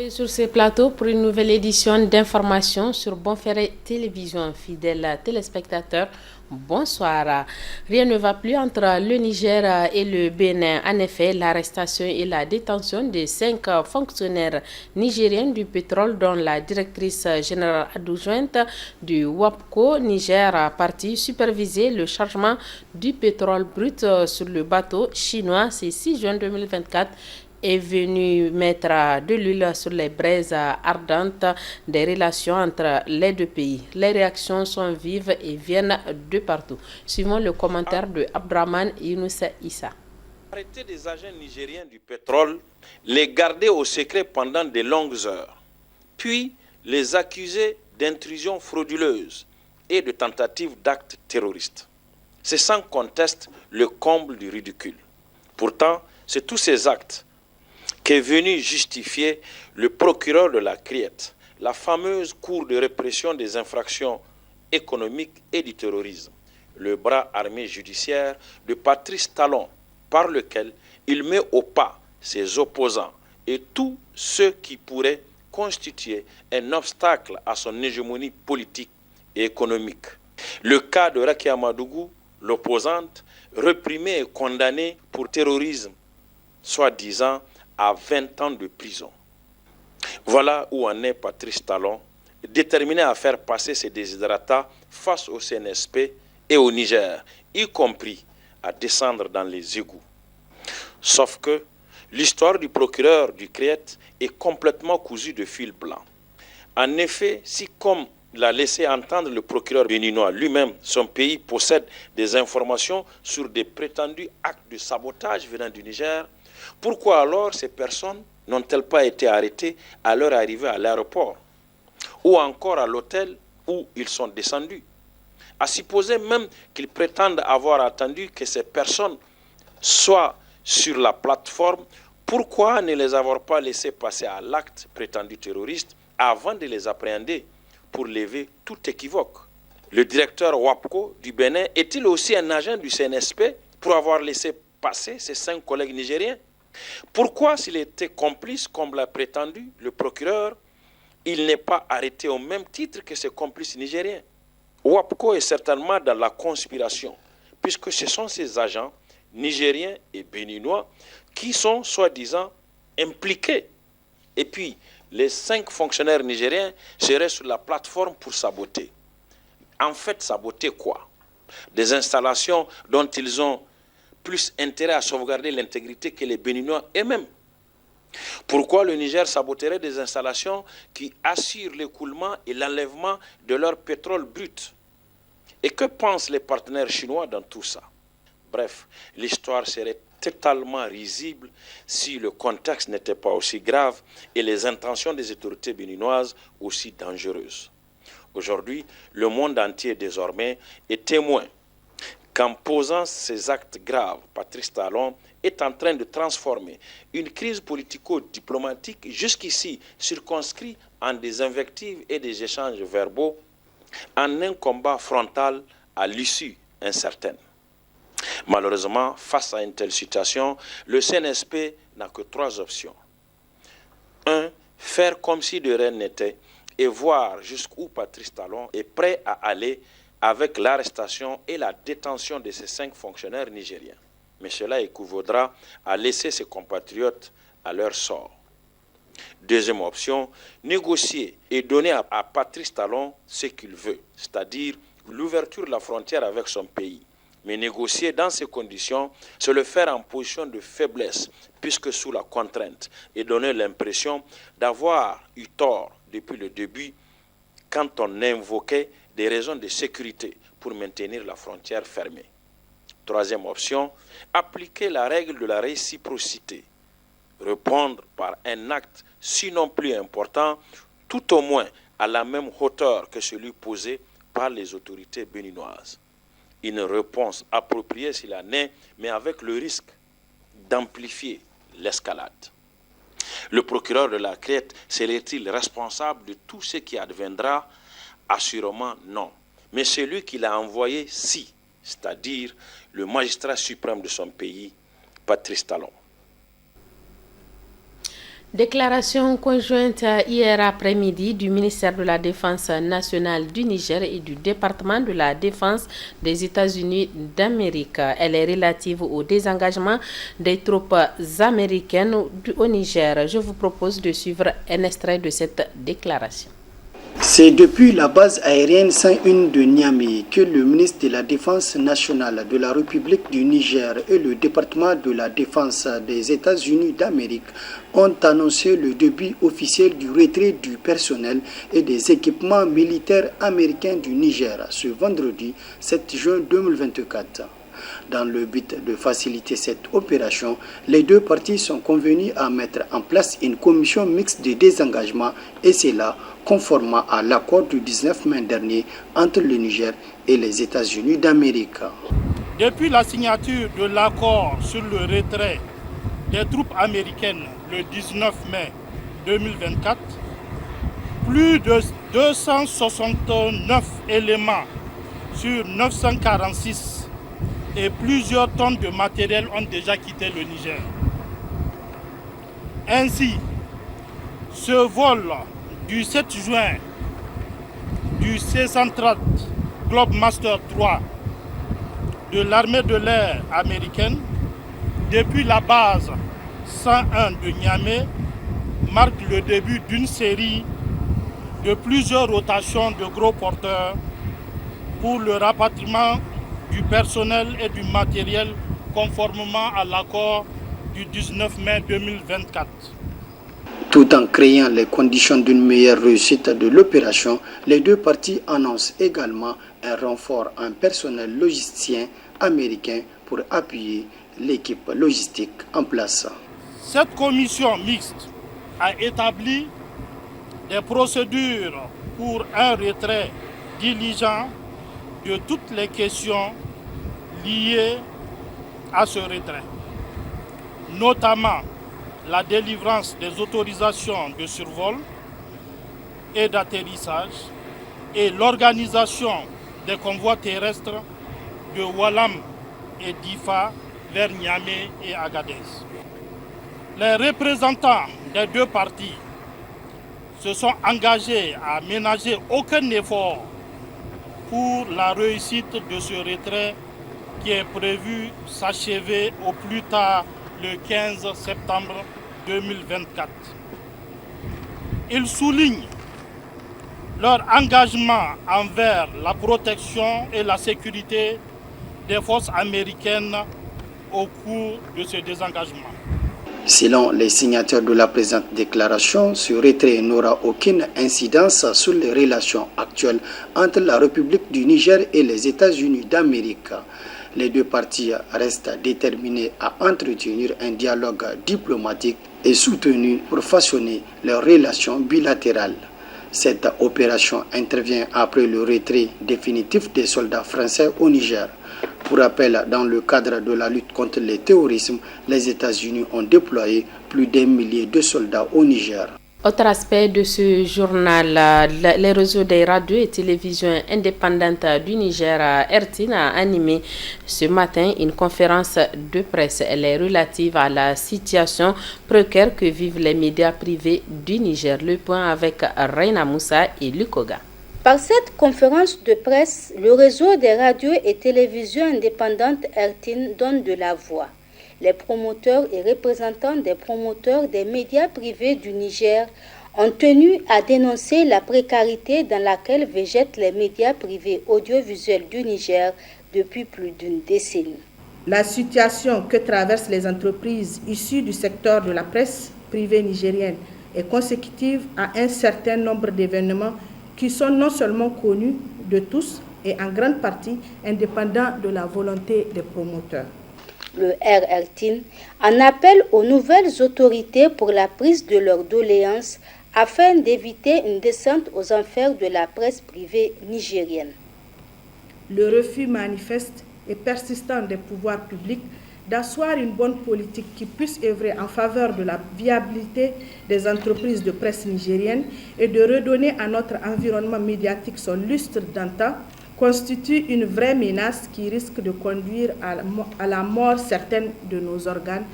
Retrouvez sur ce plateau pour une nouvelle édition d'information sur Bonferré Télévision. Fidèles téléspectateurs, bonsoir. Rien ne va plus entre le Niger et le Bénin. En effet, l'arrestation et la détention de 5 fonctionnaires nigériens du pétrole, dont la directrice générale adjointe du WAPCO Niger a parti superviser le chargement du pétrole brut sur le bateau chinois ce 6 juin 2024 est venu mettre de l'huile sur les braises ardentes des relations entre les deux pays. Les réactions sont vives et viennent de partout. Suivons le commentaire de Abdraman Younoussa Issa. Arrêter des agents nigériens du pétrole, les garder au secret pendant de longues heures, puis les accuser d'intrusion frauduleuse et de tentatives d'actes terroristes. C'est sans conteste le comble du ridicule. Pourtant, c'est tous ces actes qu'est venu justifier le procureur de la CRIET, la fameuse Cour de répression des infractions économiques et du terrorisme, le bras armé judiciaire de Patrice Talon, par lequel il met au pas ses opposants et tous ceux qui pourraient constituer un obstacle à son hégémonie politique et économique. Le cas de Rakia Madougou, l'opposante, réprimée et condamnée pour terrorisme, soi-disant à 20 ans de prison. Voilà où en est Patrice Talon, déterminé à faire passer ses desiderata face au CNSP et au Niger, y compris à descendre dans les égouts. Sauf que l'histoire du procureur du CRIET est complètement cousue de fil blanc. En effet, si comme l'a laissé entendre le procureur béninois lui-même, son pays possède des informations sur des prétendus actes de sabotage venant du Niger, pourquoi alors ces personnes n'ont-elles pas été arrêtées à leur arrivée à l'aéroport ou encore à l'hôtel où ils sont descendus? À supposer même qu'ils prétendent avoir attendu que ces personnes soient sur la plateforme, pourquoi ne les avoir pas laissés passer à l'acte prétendu terroriste avant de les appréhender pour lever tout équivoque? Le directeur WAPCO du Bénin est-il aussi un agent du CNSP pour avoir laissé passer ses 5 collègues nigériens? Pourquoi, s'il était complice, comme l'a prétendu le procureur, il n'est pas arrêté au même titre que ses complices nigériens? WAPCO est certainement dans la conspiration, puisque ce sont ces agents nigériens et béninois qui sont soi-disant impliqués. Et puis, les 5 fonctionnaires nigériens seraient sur la plateforme pour saboter. En fait, saboter quoi? Des installations dont ils ont plus intérêt à sauvegarder l'intégrité que les Béninois eux-mêmes. Pourquoi le Niger saboterait des installations qui assurent l'écoulement et l'enlèvement de leur pétrole brut? Et que pensent les partenaires chinois dans tout ça? Bref, l'histoire serait totalement risible si le contexte n'était pas aussi grave et les intentions des autorités béninoises aussi dangereuses. Aujourd'hui, le monde entier désormais est témoin qu'en posant ces actes graves, Patrice Talon est en train de transformer une crise politico-diplomatique jusqu'ici circonscrite en des invectives et des échanges verbaux en un combat frontal à l'issue incertaine. Malheureusement, face à une telle situation, le CNSP n'a que 3 options. 1. Faire comme si de rien n'était et voir jusqu'où Patrice Talon est prêt à aller avec l'arrestation et la détention de ces 5 fonctionnaires nigériens. Mais cela équivaudra à laisser ses compatriotes à leur sort. Deuxième option, négocier et donner à Patrice Talon ce qu'il veut, c'est-à-dire l'ouverture de la frontière avec son pays. Mais négocier dans ces conditions, c'est le faire en position de faiblesse, puisque sous la contrainte, et donner l'impression d'avoir eu tort depuis le début quand on invoquait des raisons de sécurité pour maintenir la frontière fermée. Troisième option, appliquer la règle de la réciprocité. Répondre par un acte, sinon plus important, tout au moins à la même hauteur que celui posé par les autorités béninoises. Une réponse appropriée s'il en est, mais avec le risque d'amplifier l'escalade. Le procureur de la CRIET serait-il responsable de tout ce qui adviendra? Assurément non. Mais celui qui l'a envoyé, si, c'est-à-dire le magistrat suprême de son pays, Patrice Talon. Déclaration conjointe hier après-midi du ministère de la Défense nationale du Niger et du département de la Défense des États-Unis d'Amérique. Elle est relative au désengagement des troupes américaines au Niger. Je vous propose de suivre un extrait de cette déclaration. C'est depuis la base aérienne 101 de Niamey que le ministre de la Défense nationale de la République du Niger et le département de la Défense des États-Unis d'Amérique ont annoncé le début officiel du retrait du personnel et des équipements militaires américains du Niger ce vendredi 7 juin 2024. Dans le but de faciliter cette opération, les deux parties sont convenues à mettre en place une commission mixte de désengagement et c'est là conformément à l'accord du 19 mai dernier entre le Niger et les États-Unis d'Amérique. Depuis la signature de l'accord sur le retrait des troupes américaines le 19 mai 2024, plus de 269 éléments sur 946 et plusieurs tonnes de matériel ont déjà quitté le Niger. Ainsi, ce vol du 7 juin du C-130 Globemaster 3 de l'armée de l'air américaine depuis la base 101 de Niamey marque le début d'une série de plusieurs rotations de gros porteurs pour le rapatriement du personnel et du matériel conformément à l'accord du 19 mai 2024. Tout en créant les conditions d'une meilleure réussite de l'opération, les deux parties annoncent également un renfort en personnel logisticien américain pour appuyer l'équipe logistique en place. Cette commission mixte a établi des procédures pour un retrait diligent de toutes les questions liées à ce retrait, notamment la délivrance des autorisations de survol et d'atterrissage et l'organisation des convois terrestres de Walam et Difa vers Niamey et Agadez. Les représentants des deux parties se sont engagés à ménager aucun effort pour la réussite de ce retrait qui est prévu s'achever au plus tard le 15 septembre 2024. Ils soulignent leur engagement envers la protection et la sécurité des forces américaines au cours de ce désengagement. Selon les signataires de la présente déclaration, ce retrait n'aura aucune incidence sur les relations actuelles entre la République du Niger et les États-Unis d'Amérique. Les deux parties restent déterminées à entretenir un dialogue diplomatique et soutenu pour façonner leurs relations bilatérales. Cette opération intervient après le retrait définitif des soldats français au Niger. Pour rappel, dans le cadre de la lutte contre le terrorisme, les États-Unis ont déployé plus d'1 millier de soldats au Niger. Autre aspect de ce journal, les réseaux des radios et télévisions indépendantes du Niger, RTN, a animé ce matin une conférence de presse. Elle est relative à la situation précaire que vivent les médias privés du Niger. Le point avec Reina Moussa et Lukoga. Par cette conférence de presse, le réseau des radios et télévisions indépendantes RTN donne de la voix. Les promoteurs et représentants des promoteurs des médias privés du Niger ont tenu à dénoncer la précarité dans laquelle végètent les médias privés audiovisuels du Niger depuis plus d'une décennie. La situation que traversent les entreprises issues du secteur de la presse privée nigérienne est consécutive à un certain nombre d'événements qui sont non seulement connus de tous et en grande partie indépendants de la volonté des promoteurs. Le RRTN en appelle aux nouvelles autorités pour la prise de leurs doléances afin d'éviter une descente aux enfers de la presse privée nigérienne. Le refus manifeste et persistant des pouvoirs publics d'asseoir une bonne politique qui puisse œuvrer en faveur de la viabilité des entreprises de presse nigériennes et de redonner à notre environnement médiatique son lustre d'antan constitue une vraie menace qui risque de conduire à la mort certaine de nos organes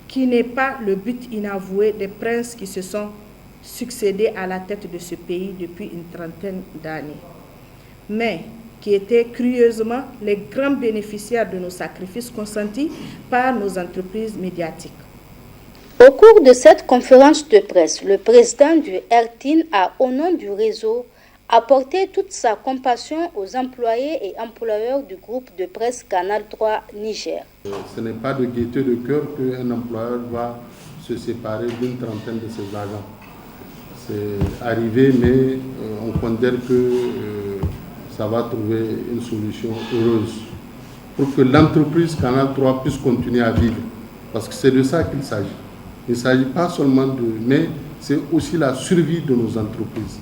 qui n'est pas le but inavoué des princes qui se sont succédés à la tête de ce pays depuis une trentaine d'années, mais qui étaient curieusement les grands bénéficiaires de nos sacrifices consentis par nos entreprises médiatiques. Au cours de cette conférence de presse, le président du RTIN a, au nom du réseau, apporté toute sa compassion aux employés et employeurs du groupe de presse Canal 3 Niger. Ce n'est pas de gaieté de cœur qu'un employeur va se séparer d'une trentaine de ses agents. C'est arrivé, mais on considère que ça va trouver une solution heureuse pour que l'entreprise Canal 3 puisse continuer à vivre. Parce que c'est de ça qu'il s'agit. Il ne s'agit pas seulement mais c'est aussi la survie de nos entreprises.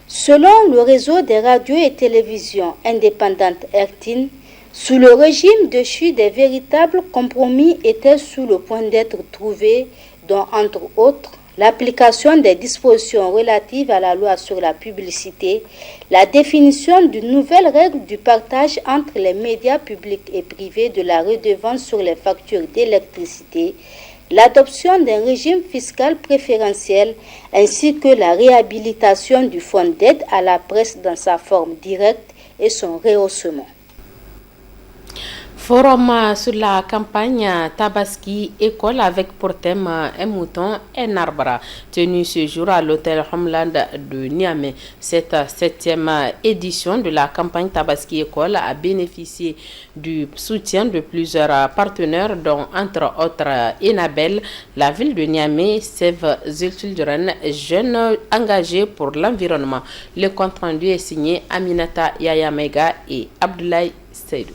Selon le réseau des radios et télévisions indépendantes RTIN, sous le régime de Chu, des véritables compromis étaient sous le point d'être trouvés, dont entre autres l'application des dispositions relatives à la loi sur la publicité, la définition d'une nouvelle règle du partage entre les médias publics et privés de la redevance sur les factures d'électricité, l'adoption d'un régime fiscal préférentiel ainsi que la réhabilitation du fonds d'aide à la presse dans sa forme directe et son rehaussement. Forum sur la campagne Tabaski École avec pour thème un mouton, un arbre, tenu ce jour à l'hôtel Homeland de Niamey. Cette 7e édition de la campagne Tabaski École a bénéficié du soutien de plusieurs partenaires, dont entre autres Enabel, la ville de Niamey, Save the Children, jeunes engagés pour l'environnement. Le compte rendu est signé Aminata Yayamega et Abdoulaye Seydou.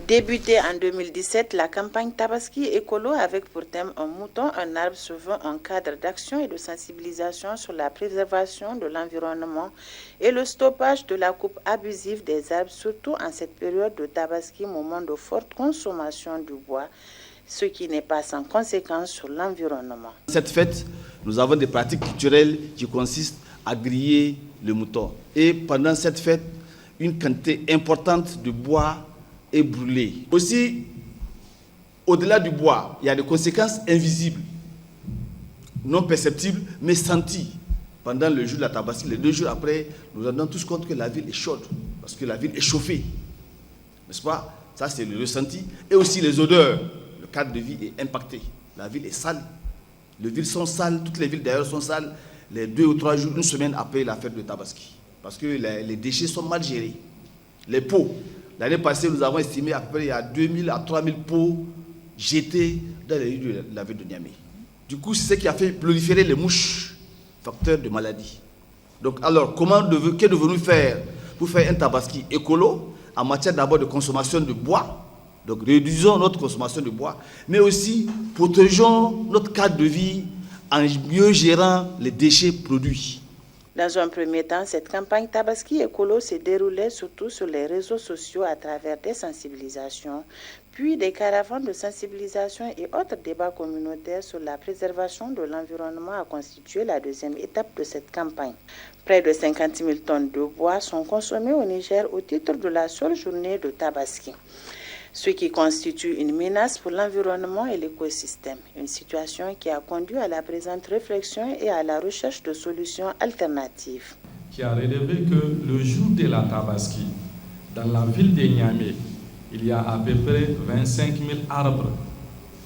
Débutée en 2017, la campagne Tabaski Écolo avec pour thème un mouton, un arbre se veut un cadre d'action et de sensibilisation sur la préservation de l'environnement et le stoppage de la coupe abusive des arbres, surtout en cette période de Tabaski, moment de forte consommation du bois, ce qui n'est pas sans conséquence sur l'environnement. Cette fête, nous avons des pratiques culturelles qui consistent à griller le mouton. Et pendant cette fête, une quantité importante de bois est brûlé. Aussi, au-delà du bois, il y a des conséquences invisibles, non perceptibles, mais senties. Pendant le jour de la Tabaski, les 2 jours après, nous nous rendons tous compte que la ville est chaude, parce que la ville est chauffée. N'est-ce pas? Ça, c'est le ressenti. Et aussi les odeurs. Le cadre de vie est impacté. La ville est sale. Les villes sont sales, toutes les villes d'ailleurs sont sales, les 2 ou 3 jours, une semaine après la fête de Tabaski. Parce que les déchets sont mal gérés. Les pots. L'année passée, nous avons estimé à peu près il y a 2000 à 3000 pots jetés dans les rues de la ville de Niamey. Du coup, c'est ce qui a fait proliférer les mouches, facteurs de maladies. Donc, alors, que devons-nous faire pour faire un Tabaski écolo en matière d'abord de consommation de bois? Donc, réduisons notre consommation de bois, mais aussi protégeons notre cadre de vie en mieux gérant les déchets produits. Dans un premier temps, cette campagne Tabaski Écolo s'est déroulée surtout sur les réseaux sociaux à travers des sensibilisations, puis des caravanes de sensibilisation et autres débats communautaires sur la préservation de l'environnement a constitué la 2e étape de cette campagne. Près de 50 000 tonnes de bois sont consommées au Niger au titre de la seule journée de Tabaski, ce qui constitue une menace pour l'environnement et l'écosystème, une situation qui a conduit à la présente réflexion et à la recherche de solutions alternatives. Qui a relevé que le jour de la Tabaski, dans la ville de Niamey, il y a à peu près 25 000 arbres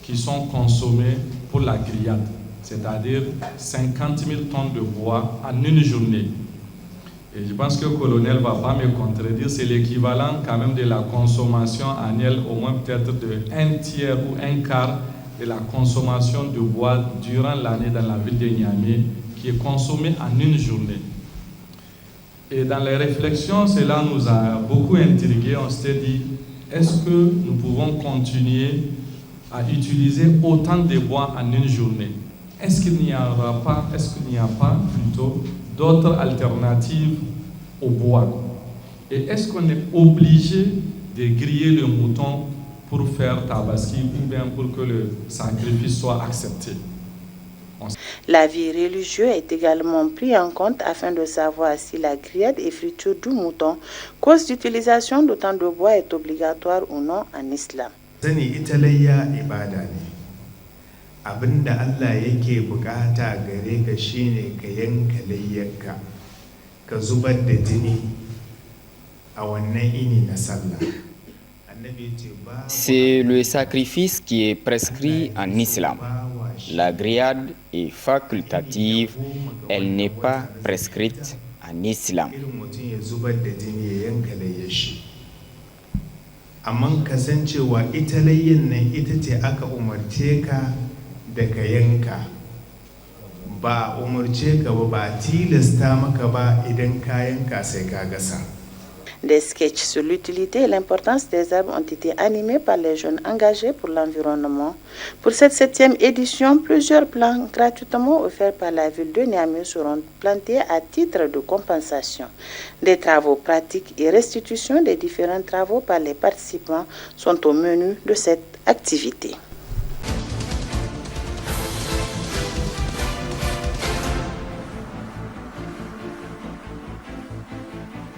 qui sont consommés pour la grillade, c'est-à-dire 50 000 tonnes de bois en une journée. Et je pense que le colonel ne va pas me contredire, c'est l'équivalent quand même de la consommation annuelle, au moins peut-être de 1/3 ou 1/4 de la consommation de bois durant l'année dans la ville de Niamey, qui est consommée en une journée. Et dans les réflexions, cela nous a beaucoup intrigués. On s'est dit, est-ce que nous pouvons continuer à utiliser autant de bois en une journée? Est-ce qu'il n'y a pas plutôt d'autres alternatives au bois? Et est-ce qu'on est obligé de griller le mouton pour faire Tabaski ou bien pour que le sacrifice soit accepté? L'avis religieux est également pris en compte afin de savoir si la grillade et friture du mouton, cause d'utilisation d'autant de bois, est obligatoire ou non en islam. abinda Allah yake bukata gare ka shine ka yanka layyarka ka zubar da jini a wannan ini na sallah. C'est le sacrifice qui est prescrit en islam. La grillade est facultative, elle n'est pas prescrite en islam. Amma kasancewa ita layyin nan ita ce aka umarce ka da ka yanka, ba umarce ka ba tilasta maka ba idan ka yanka sai ka gasa. Des sketchs sur l'utilité et l'importance des arbres ont été animés par les jeunes engagés pour l'environnement. Pour cette 7e édition, plusieurs plants gratuitement offerts par la ville de Niamey seront plantés à titre de compensation. Des travaux pratiques et restitution des différents travaux par les participants sont au menu de cette activité.